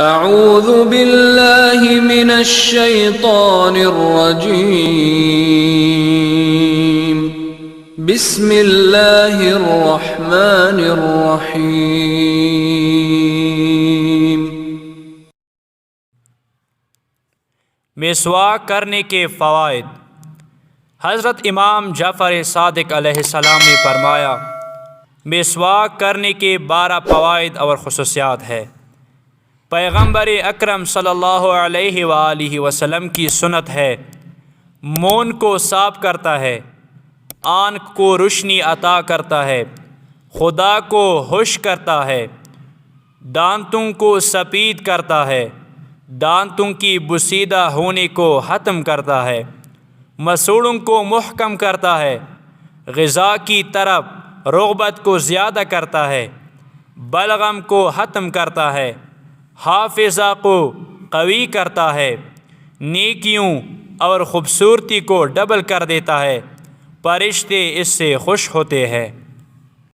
اعوذ باللہ من الشیطان الرجیم بسم اللہ الرحمن الرحیم۔ مسواک کرنے کے فوائد۔ حضرت امام جعفر صادق علیہ السلام نے فرمایا، مسواک کرنے کے 12 فوائد اور خصوصیات ہے۔ پیغمبر اکرم صلی اللہ علیہ وآلہ وسلم کی سنت ہے، منہ کو صاف کرتا ہے، آنکھ کو روشنی عطا کرتا ہے، خدا کو خوش کرتا ہے، دانتوں کو سفید کرتا ہے، دانتوں کی بسیدہ ہونے کو ختم کرتا ہے، مسوڑوں کو محکم کرتا ہے، غذا کی طرف رغبت کو زیادہ کرتا ہے، بلغم کو ختم کرتا ہے، حافظہ کو قوی کرتا ہے، نیکیوں اور خوبصورتی کو ڈبل کر دیتا ہے، فرشتے اس سے خوش ہوتے ہیں۔